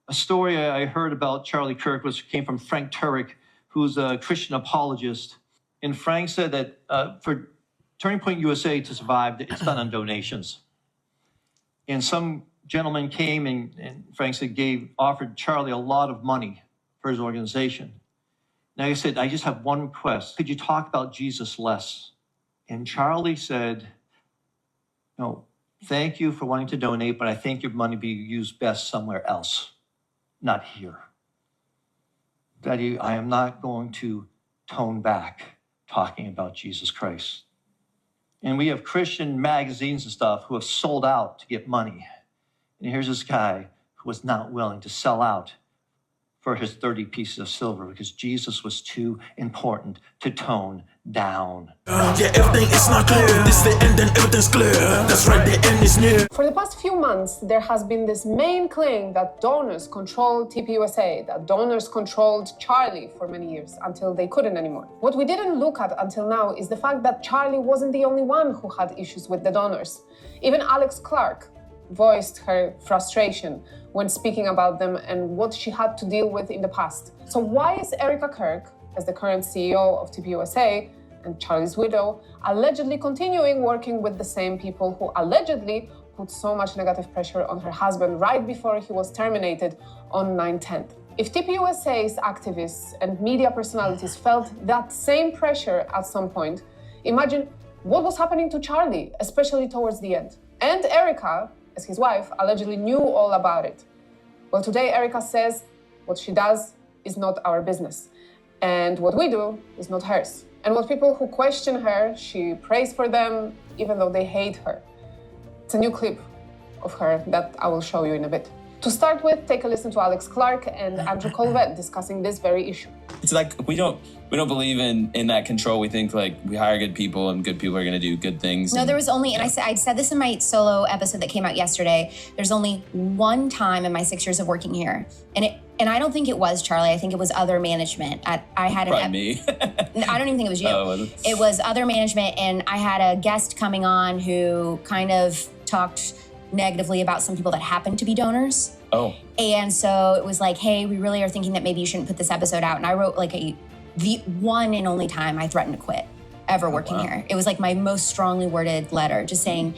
A story I heard about Charlie Kirk came from Frank Turek, who's a Christian apologist. And Frank said that for Turning Point USA to survive, it's done on donations. And some gentleman came and Frank said offered Charlie a lot of money for his organization. Now he said, I just have one request. Could you talk about Jesus less? And Charlie said, no, thank you for wanting to donate, but I think your money be used best somewhere else. Not here. Daddy, I am not going to tone back talking about Jesus Christ. And we have Christian magazines and stuff who have sold out to get money. And here's this guy who was not willing to sell out for his 30 pieces of silver because Jesus was too important to tone down. Yeah, everything is not clear. This the end and everything's clear. That's right, the end is near. For the past few months, there has been this main claim that donors controlled TPUSA, that donors controlled Charlie for many years until they couldn't anymore. What we didn't look at until now is the fact that Charlie wasn't the only one who had issues with the donors. Even Alex Clark voiced her frustration when speaking about them and what she had to deal with in the past. So why is Erika Kirk, as the current CEO of TPUSA and Charlie's widow, allegedly continuing working with the same people who allegedly put so much negative pressure on her husband right before he was terminated on 9/10? If TPUSA's activists and media personalities felt that same pressure at some point, imagine what was happening to Charlie, especially towards the end. And Erika, as his wife, allegedly knew all about it. Well, today Erika says what she does is not our business, and what we do is not hers. And what people who question her, she prays for them, even though they hate her. It's a new clip of her that I will show you in a bit. To start with, take a listen to Alex Clark and Andrew Colvett discussing this very issue. It's like we don't believe in that control. We think like we hire good people and good people are going to do good things. No, there was only, and I said this in my solo episode that came out yesterday, there's only one time in my 6 years of working here. And I don't think it was Charlie. I think it was other management. I had me. I don't even think it was you. Oh, it was other management, and I had a guest coming on who kind of talked negatively about some people that happened to be donors. Oh. And so it was like, hey, we really are thinking that maybe you shouldn't put this episode out. And I wrote like the one and only time I threatened to quit ever working here. It was like my most strongly worded letter, just saying,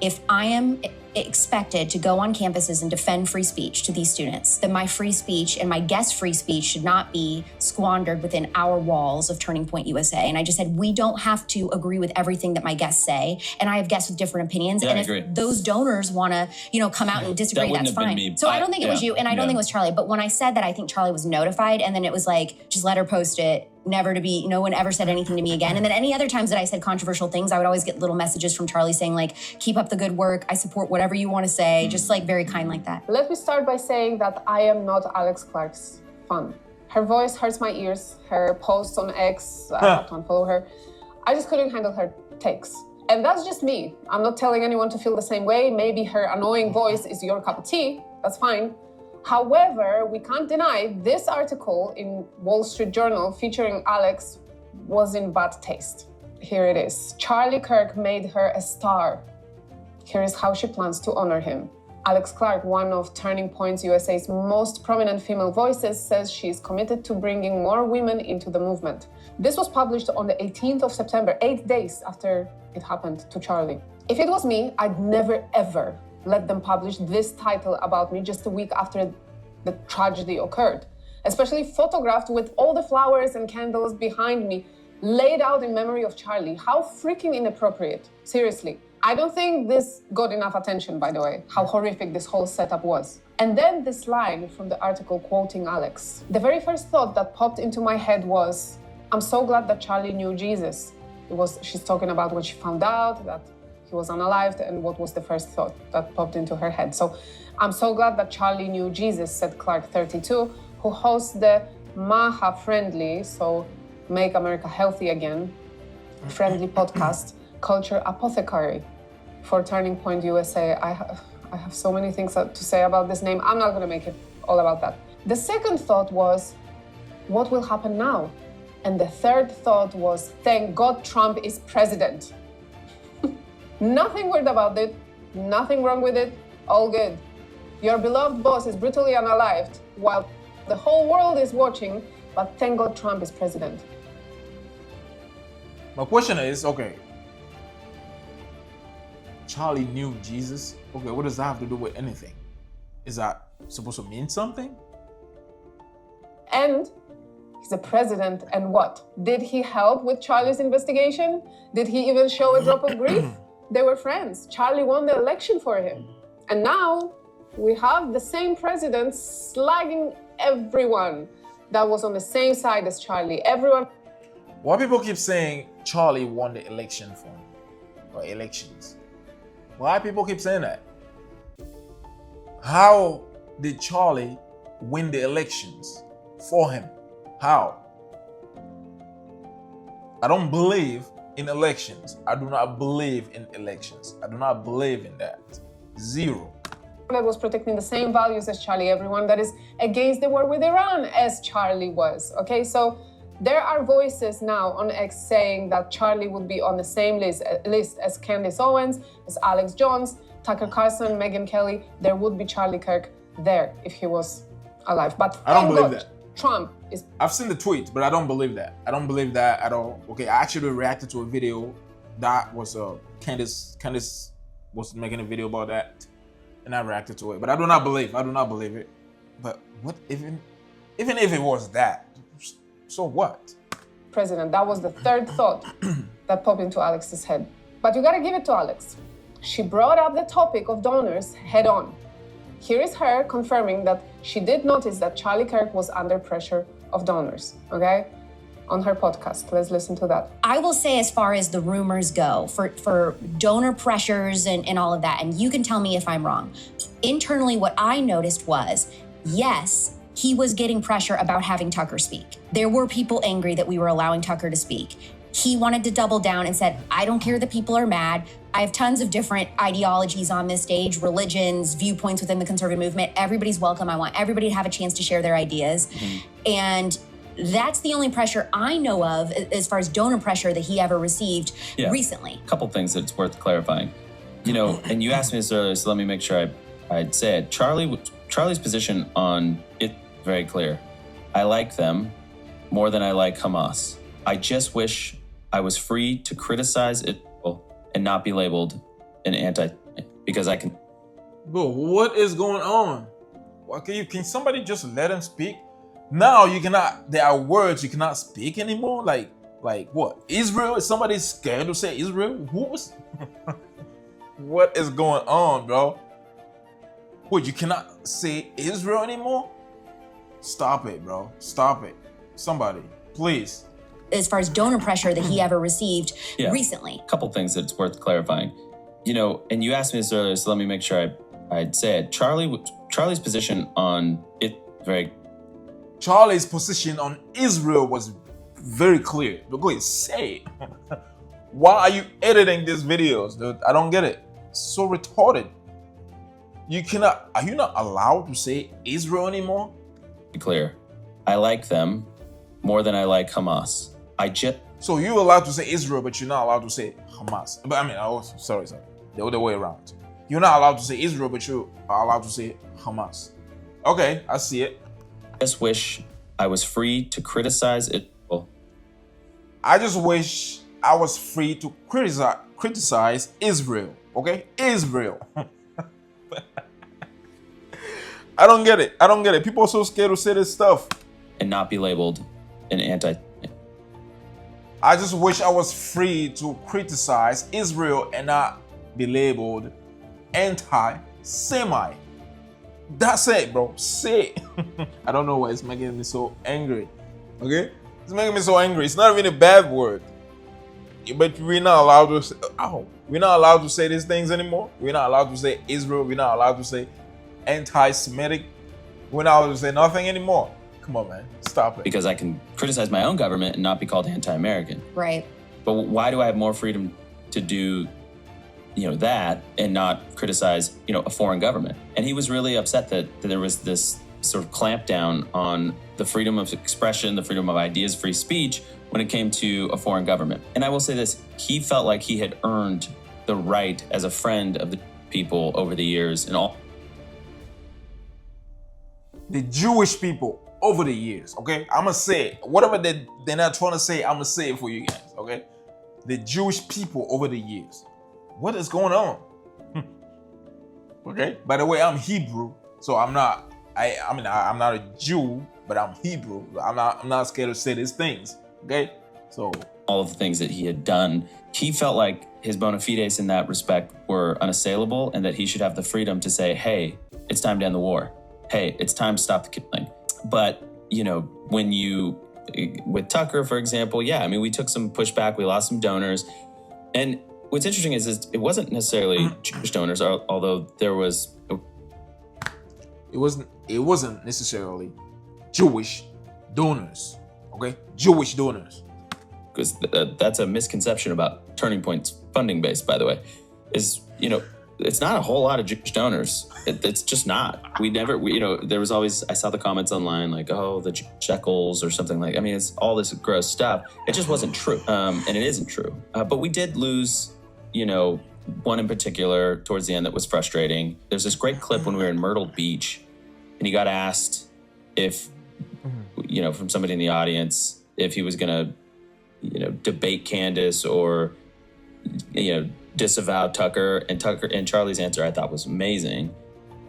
if I am expected to go on campuses and defend free speech to these students, then my free speech and my guest free speech should not be squandered within our walls of Turning Point USA. And I just said, we don't have to agree with everything that my guests say. And I have guests with different opinions. Yeah, and I if agree. those donors want to, come out and disagree, That that's wouldn't have fine. been me. So I don't think it was you, and I don't think it was Charlie. But when I said that, I think Charlie was notified, and then it was like, just let her post it. Never to be, no one ever said anything to me again. And then any other times that I said controversial things, I would always get little messages from Charlie saying like, keep up the good work. I support whatever you want to say. Just like very kind like that. Let me start by saying that I am not Alex Clark's fan. Her voice hurts my ears. Her posts on X, I have to unfollow her. I just couldn't handle her takes. And that's just me. I'm not telling anyone to feel the same way. Maybe her annoying voice is your cup of tea. That's fine. However, we can't deny this article in Wall Street Journal featuring Alex was in bad taste. Here it is. Charlie Kirk made her a star. Here is how she plans to honor him. Alex Clark, one of Turning Point USA's most prominent female voices, says she is committed to bringing more women into the movement. This was published on the 18th of September, 8 days after it happened to Charlie. If it was me, I'd never, ever let them publish this title about me just a week after the tragedy occurred, especially photographed with all the flowers and candles behind me, laid out in memory of Charlie. How freaking inappropriate, seriously. I don't think this got enough attention, by the way, how horrific this whole setup was. And then this line from the article quoting Alex. The very first thought that popped into my head was, I'm so glad that Charlie knew Jesus. She's talking about when she found out that he was unalived, and what was the first thought that popped into her head. So, I'm so glad that Charlie knew Jesus, said Clark, 32, who hosts the MAHA-friendly, so Make America Healthy Again, friendly podcast, Culture Apothecary for Turning Point USA. I have so many things to say about this name. I'm not gonna make it all about that. The second thought was, what will happen now? And the third thought was, thank God Trump is president. Nothing weird about it, nothing wrong with it, all good. Your beloved boss is brutally unalived while the whole world is watching, but thank God Trump is president. My question is, okay, Charlie knew Jesus. Okay, what does that have to do with anything? Is that supposed to mean something? And he's a president, and what? Did he help with Charlie's investigation? Did he even show a drop of grief? They were friends. Charlie won the election for him. And now we have the same president slagging everyone that was on the same side as Charlie. Everyone. Why people keep saying Charlie won the election for him, or elections? Why people keep saying that? How did Charlie win the elections for him? How? I don't believe in elections. I do not believe in elections. I do not believe in that. Zero. That was protecting the same values as Charlie, everyone that is against the war with Iran as Charlie was. Okay, so there are voices now on X saying that Charlie would be on the same list as Candace Owens, as Alex Jones, Tucker Carlson, Megyn Kelly. There would be Charlie Kirk there if he was alive. But I don't thank believe God that. Trump is. I've seen the tweet, but I don't believe that. I don't believe that at all. Okay, I actually reacted to a video that was Candace was making a video about that, and I reacted to it. But I do not believe it. But what even if it was that? So what? President. That was the third thought that popped into Alex's head. But you gotta give it to Alex. She brought up the topic of donors head on. Here is her confirming that she did notice that Charlie Kirk was under pressure of donors, okay? On her podcast. Let's listen to that. I will say, as far as the rumors go, for donor pressures and all of that, and you can tell me if I'm wrong. Internally, what I noticed was, yes, he was getting pressure about having Tucker speak. There were people angry that we were allowing Tucker to speak. He wanted to double down and said, I don't care that people are mad. I have tons of different ideologies on this stage, religions, viewpoints within the conservative movement. Everybody's welcome. I want everybody to have a chance to share their ideas. And that's the only pressure I know of as far as donor pressure that he ever received recently. A couple things that it's worth clarifying. You know, and you asked me this earlier, so let me make sure I'd say it. Charlie's position on it very clear. I like them more than I like Hamas. I just wish I was free to criticize it and not be labeled an anti, because I can. Bro, what is going on? Can somebody just let him speak? Now you cannot. There are words you cannot speak anymore. Like what? Israel? Is somebody scared to say Israel? What is going on, bro? What, you cannot say Israel anymore? Stop it, bro. Stop it. Somebody, please. As far as donor pressure that he ever received recently. A couple things that it's worth clarifying. You know, and you asked me this earlier, so let me make sure I'd say it. Charlie's position on it Charlie's position on Israel was very clear. But go ahead, say it. Why are you editing these videos, dude? I don't get it. It's so retarded. Are you not allowed to say Israel anymore? clear. I like them more than I like Hamas. So you're allowed to say Israel, but you're not allowed to say Hamas. But I mean, sorry. The other way around. You're not allowed to say Israel, but you are allowed to say Hamas. Okay, I see it. I just wish I was free to criticize it. I just wish I was free to criticize Israel. Okay? Israel. I don't get it. People are so scared to say this stuff. And not be labeled an anti. I just wish I was free to criticize Israel and not be labeled anti-Semite. That's it, bro. Say it. I don't know why it's making me so angry. Okay? It's making me so angry. It's not even a bad word. But we're not allowed to say, we're not allowed to say these things anymore. We're not allowed to say Israel. We're not allowed to say anti-Semitic. We're not allowed to say nothing anymore. Come on, man. Stop it. Because I can criticize my own government and not be called anti-American. Right. But why do I have more freedom to do, that and not criticize, a foreign government? And he was really upset that there was this sort of clampdown on the freedom of expression, the freedom of ideas, free speech when it came to a foreign government. And I will say this, he felt like he had earned the right as a friend of the people over the years and all. the Jewish people over the years, okay? I'm gonna say it. Whatever they're not trying to say, I'm gonna say it for you guys, okay? The Jewish people over the years. What is going on? Okay? By the way, I'm Hebrew, so I'm not a Jew, but I'm Hebrew. I'm not scared to say these things, okay? So all of the things that he had done, he felt like his bona fides in that respect were unassailable and that he should have the freedom to say, hey, it's time to end the war. Hey, it's time to stop the killing. But, you know, when you, with Tucker, for example, yeah, I mean, we took some pushback, we lost some donors. And what's interesting is it wasn't necessarily Jewish donors, although there was. It wasn't necessarily Jewish donors, okay? Jewish donors. Because that's a misconception about Turning Point's funding base, by the way, is, you know, it's not a whole lot of Jewish donors. It's just not. There was always, I saw the comments online like, oh, the shekels or something like, I mean, it's all this gross stuff. It just wasn't true. And it isn't true. But we did lose, you know, one in particular towards the end that was frustrating. There's this great clip when we were in Myrtle Beach and he got asked if, you know, from somebody in the audience, if he was going to, you know, debate Candace or, you know, disavow Tucker. And Charlie's answer I thought was amazing.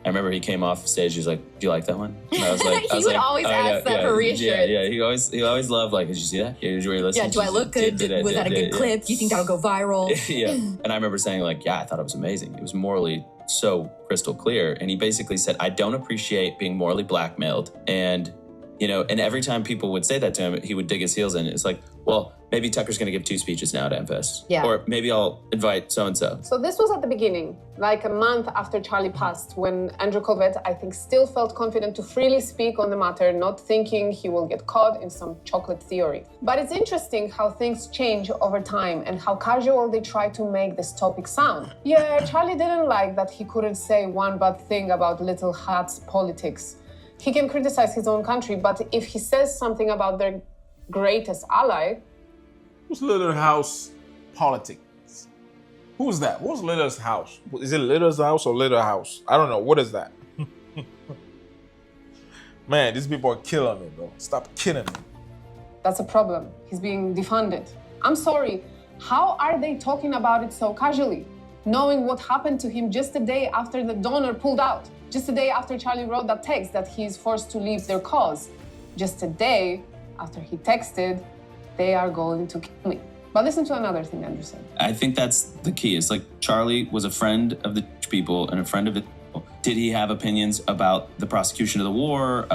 I remember he came off stage. He's like, "Do you like that one?" And I was like, He would always ask that for reassurance. Yeah. He always loved like, "Did you see that? Did you listen? Yeah. Do I look good? Was that a good clip? Do you think that'll go viral? Yeah. And I remember saying like, "Yeah, I thought it was amazing. It was morally so crystal clear." And he basically said, "I don't appreciate being morally blackmailed." And you know, and every time people would say that to him, he would dig his heels in. It's like, well, maybe Tucker's going to give 2 speeches now to MFest. Yeah. Or maybe I'll invite so-and-so. So this was at the beginning, like a month after Charlie passed, when Andrew Colvett, I think, still felt confident to freely speak on the matter, not thinking he will get caught in some chocolate theory. But it's interesting how things change over time and how casual they try to make this topic sound. Yeah, Charlie didn't like that he couldn't say one bad thing about Little Hat's politics. He can criticize his own country, but if he says something about their greatest ally... Who's Little House politics? Who's that? What's Little's house? Is it Little's house or Little House? I don't know. What is that? Man, these people are killing me, bro. Stop killing me. That's a problem. He's being defunded. I'm sorry. How are they talking about it so casually? Knowing what happened to him just a day after the donor pulled out. Just a day after Charlie wrote that text that he's forced to leave their cause. Just a day after he texted, they are going to kill me. But listen to another thing Andrew said. I think that's the key. It's like Charlie was a friend of the people and a friend of the people. Did he have opinions about the prosecution of the war?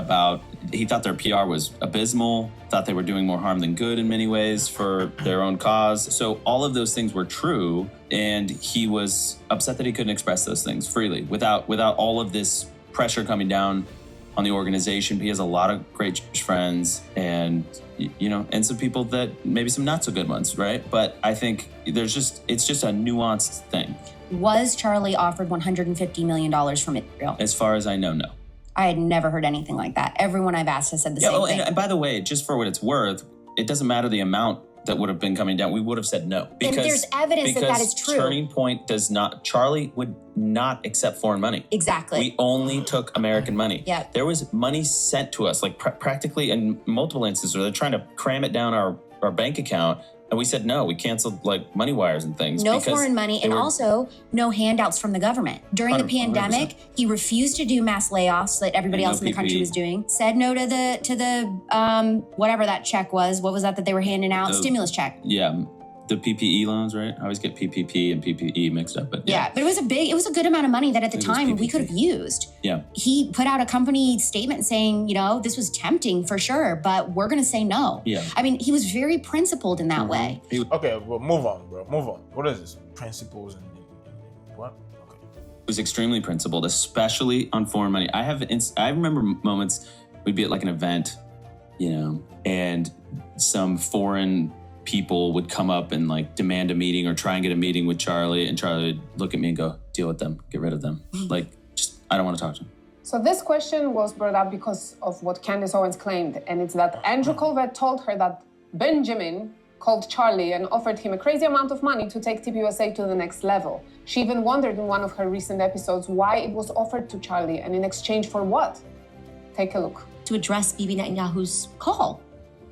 He thought their PR was abysmal, thought they were doing more harm than good in many ways for their own cause. So all of those things were true. And he was upset that he couldn't express those things freely without all of this pressure coming down on the organization. He has a lot of great Jewish friends and, you know, and some people that maybe some not so good ones, right? But I think it's just a nuanced thing. Was Charlie offered $150 million from Israel? As far as I know, no. I had never heard anything like that. Everyone I've asked has said the same thing. And by the way, just for what it's worth, it doesn't matter the amount that would have been coming down. We would have said no. And there's evidence that is true. Turning Point Charlie would not accept foreign money. Exactly. We only took American money. Yeah. There was money sent to us, like practically in multiple instances where they're trying to cram it down our bank account. And we said no, we canceled like money wires and things. No foreign money, and also no handouts from the government. During the pandemic, 100%. He refused to do mass layoffs that everybody else in the country was doing. Said no to the whatever that check was. What was that they were handing out? Stimulus check. Yeah. The PPE loans, right? I always get PPP and PPE mixed up, but yeah. But it was a good amount of money that at the time we could have used. Yeah. He put out a company statement saying, you know, this was tempting for sure, but we're going to say no. Yeah. I mean, he was very principled in that way. Okay, well, move on, bro. Move on. What is this? Principles and what? Okay. He was extremely principled, especially on foreign money. I remember moments we'd be at like an event, you know, and some foreign people would come up and like demand a meeting or try and get a meeting with Charlie, and Charlie would look at me and go, deal with them, get rid of them. Like, just, I don't want to talk to them. So this question was brought up because of what Candace Owens claimed, and it's that Andrew Colvett told her that Benjamin called Charlie and offered him a crazy amount of money to take TPUSA to the next level. She even wondered in one of her recent episodes why it was offered to Charlie and in exchange for what? Take a look. To address Bibi Netanyahu's call.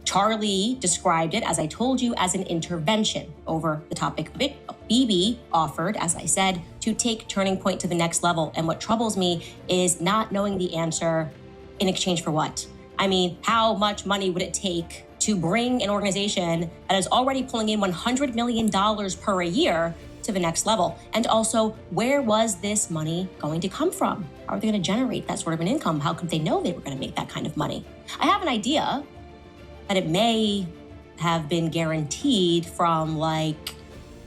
Charlie described it, as I told you, as an intervention over the topic of it. Bibi offered, as I said, to take Turning Point to the next level. And what troubles me is not knowing the answer in exchange for what. I mean, how much money would it take to bring an organization that is already pulling in $100 million per year to the next level? And also, where was this money going to come from? How are they going to generate that sort of an income? How could they know they were going to make that kind of money? I have an idea that it may have been guaranteed from like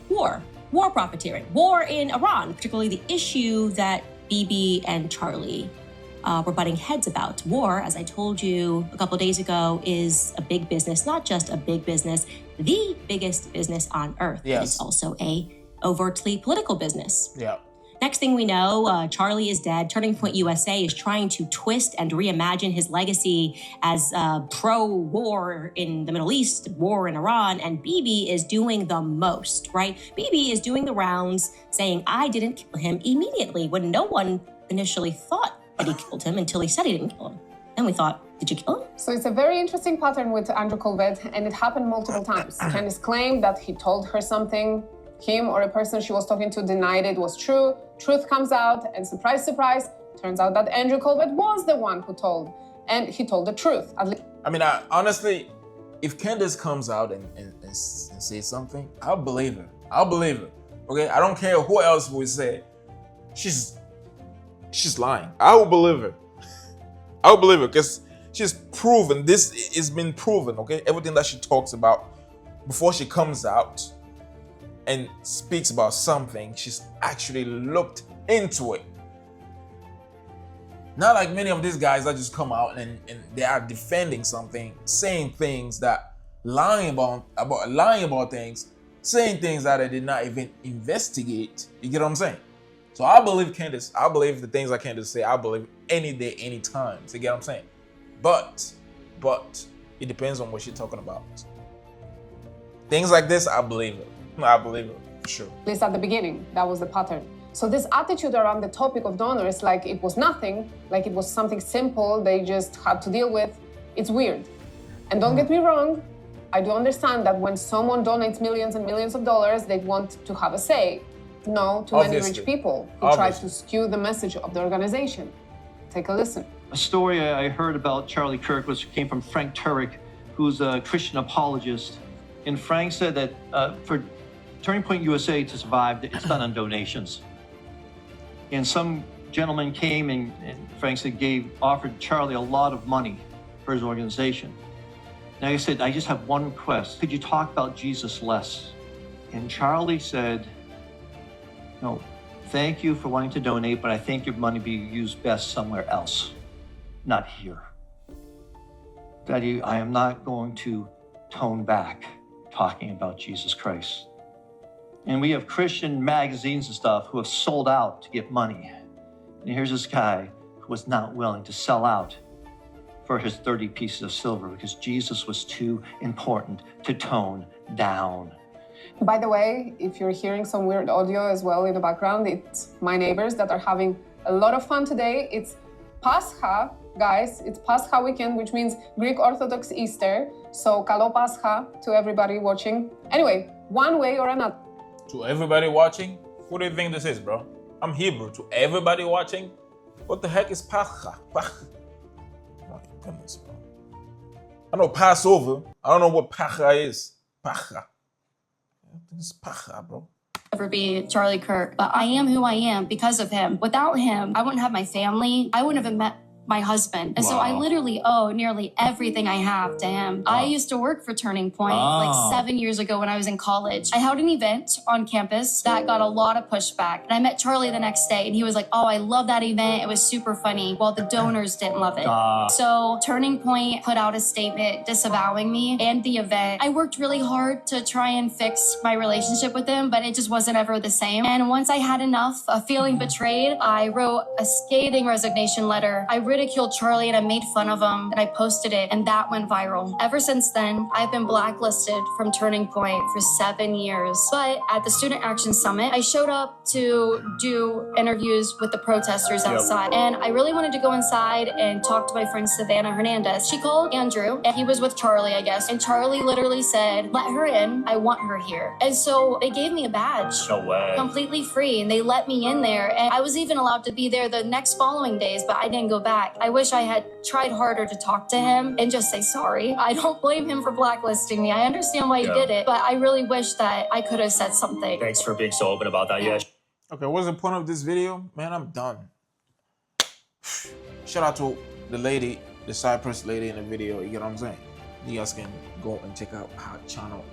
war profiteering, war in Iran, particularly the issue that Bibi and Charlie were butting heads about. War, as I told you a couple of days ago, is a big business, not just a big business, the biggest business on earth. Yes. It's also a overtly political business. Yeah. Next thing we know, Charlie is dead. Turning Point USA is trying to twist and reimagine his legacy as pro-war in the Middle East, war in Iran, and Bibi is doing the most, right? Bibi is doing the rounds saying, I didn't kill him immediately, when no one initially thought that he killed him until he said he didn't kill him. Then we thought, did you kill him? So it's a very interesting pattern with Andrew Colbert, and it happened multiple times. Candice claimed that he told her something. Him or a person she was talking to denied it was true. Truth comes out, and surprise, surprise, turns out that Andrew Colbert was the one who told, and he told the truth. At least. I mean, honestly, if Candice comes out and says something, I'll believe her. I'll believe her. Okay, I don't care who else will say. She's lying. I will believe her. I will believe her because she's proven. This has been proven. Okay, everything that she talks about before she comes out and speaks about something, she's actually looked into it. Not like many of these guys that just come out and they are defending something, saying things that lying about things, saying things that they did not even investigate. You get what I'm saying? So I believe Candice. I believe the things that Candice say. I believe any day, any time. So you get what I'm saying? But it depends on what she's talking about. Things like this, I believe it. I believe it, for sure. At least at the beginning, that was the pattern. So this attitude around the topic of donors, like it was nothing, like it was something simple they just had to deal with, it's weird. And don't get me wrong, I do understand that when someone donates millions and millions of dollars, they want to have a say. No, too many rich people who try to skew the message of the organization. Take a listen. A story I heard about Charlie Kirk came from Frank Turek, who's a Christian apologist. And Frank said that for Turning Point USA to survive, it's done on donations. And some gentleman came and Frank said offered Charlie a lot of money for his organization. And I said, I just have one request. Could you talk about Jesus less? And Charlie said, no, thank you for wanting to donate, but I think your money be used best somewhere else, not here. Daddy, I am not going to tone back talking about Jesus Christ. And we have Christian magazines and stuff who have sold out to get money. And here's this guy who was not willing to sell out for his 30 pieces of silver because Jesus was too important to tone down. By the way, if you're hearing some weird audio as well in the background, it's my neighbors that are having a lot of fun today. It's Pascha, guys. It's Pascha weekend, which means Greek Orthodox Easter. So, Kalo Pascha to everybody watching. Anyway, one way or another. To everybody watching, what do you think this is, bro? I'm Hebrew. To everybody watching, what the heck is Pascha? Oh my goodness, bro. I know Passover. I don't know what Pascha is. Pascha. This is Pascha, bro. Ever be Charlie Kirk, but I am who I am because of him. Without him, I wouldn't have my family. I wouldn't have met my husband. And so I literally owe nearly everything I have to him. I used to work for Turning Point like 7 years ago when I was in college. I held an event on campus that got a lot of pushback. And I met Charlie the next day and he was like, oh, I love that event. It was super funny. Well, the donors didn't love it. So Turning Point put out a statement disavowing me and the event. I worked really hard to try and fix my relationship with him, but it just wasn't ever the same. And once I had enough of feeling betrayed, I wrote a scathing resignation letter. I ridiculed ridiculed Charlie and I made fun of him and I posted it and that went viral. Ever since then, I've been blacklisted from Turning Point for 7 years. But at the Student Action Summit, I showed up to do interviews with the protesters outside. And I really wanted to go inside and talk to my friend Savannah Hernandez. She called Andrew and he was with Charlie, I guess. And Charlie literally said, let her in, I want her here. And so they gave me a badge. No way. Completely free, and they let me in there. And I was even allowed to be there the next following days, but I didn't go back. I wish I had tried harder to talk to him and just say sorry. I don't blame him for blacklisting me. I understand why he did it, but I really wish that I could have said something. Thanks for being so open about that. Yeah. Okay, what's the point of this video? Man, I'm done. Shout out to the lady, the Cypress lady in the video, you get what I'm saying? You guys can go and check out her channel.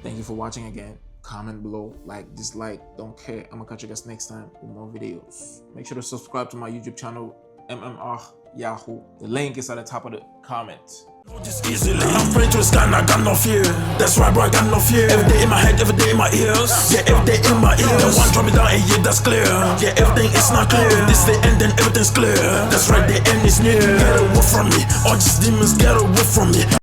Thank you for watching again. Comment below, like, dislike, don't care. I'm gonna catch you guys next time with more videos. Make sure to subscribe to my YouTube channel, MMR Yahoo. The link is at the top of the comments. Just easily, I'm praying to the sky and I got no fear. That's right, bro, I got no fear. Every day in my head, every day in my ears. Yeah, every day in my ears. The one drop me down, and yeah, that's clear. Yeah, everything is not clear. This the end, then everything's clear. That's right, the end is near. Get away from me, all these demons get away from me.